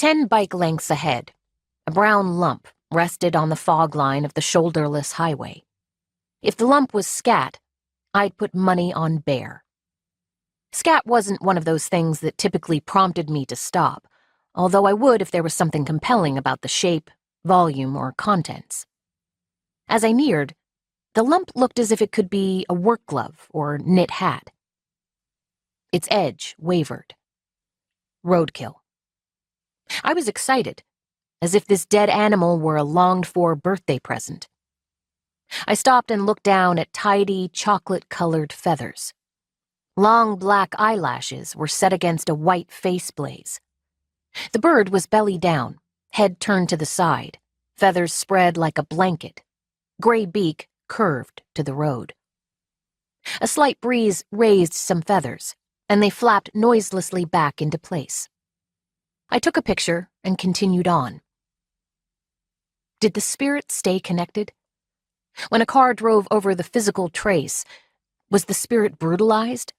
10 bike lengths ahead, a brown lump rested on the fog line of the shoulderless highway. If the lump was scat, I'd put money on bear. Scat wasn't one of those things that typically prompted me to stop, although I would if there was something compelling about the shape, volume, or contents. As I neared, the lump looked as if it could be a work glove or knit hat. Its edge wavered. Roadkill. I was excited, as if this dead animal were a longed-for birthday present. I stopped and looked down at tidy, chocolate-colored feathers. Long black eyelashes were set against a white face blaze. The bird was belly down, head turned to the side, feathers spread like a blanket, gray beak curved to the road. A slight breeze raised some feathers, and they flapped noiselessly back into place. I took a picture and continued on. Did the spirit stay connected? When a car drove over the physical trace, was the spirit brutalized?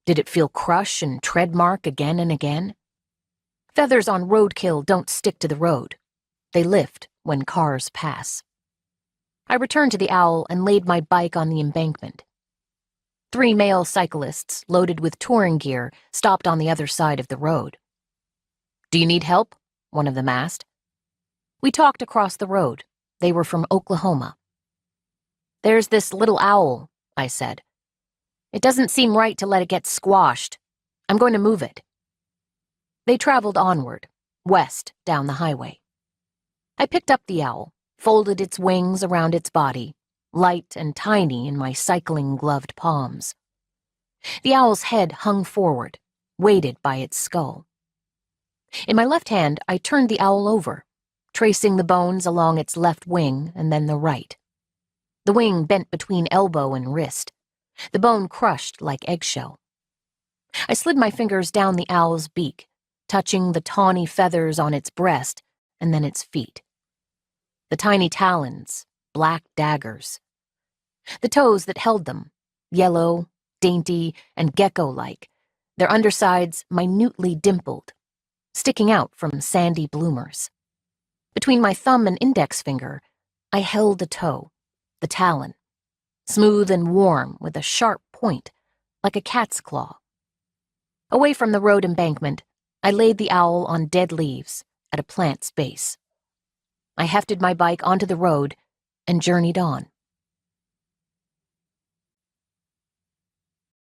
Did it feel crush and tread mark again and again? Feathers on roadkill don't stick to the road. They lift when cars pass. I returned to the owl and laid my bike on the embankment. 3 male cyclists, loaded with touring gear, stopped on the other side of the road. "Do you need help?" one of them asked. We talked across the road. They were from Oklahoma. "There's this little owl," I said. "It doesn't seem right to let it get squashed. I'm going to move it." They traveled onward, west down the highway. I picked up the owl, folded its wings around its body, light and tiny in my cycling-gloved palms. The owl's head hung forward, weighted by its skull. In my left hand, I turned the owl over, tracing the bones along its left wing and then the right. The wing bent between elbow and wrist, the bone crushed like eggshell. I slid my fingers down the owl's beak, touching the tawny feathers on its breast and then its feet. The tiny talons, black daggers. The toes that held them, yellow, dainty, and gecko-like, their undersides minutely dimpled, sticking out from sandy bloomers. Between my thumb and index finger, I held a toe, the talon, smooth and warm with a sharp point, like a cat's claw. Away from the road embankment, I laid the owl on dead leaves at a plant's base. I hefted my bike onto the road and journeyed on.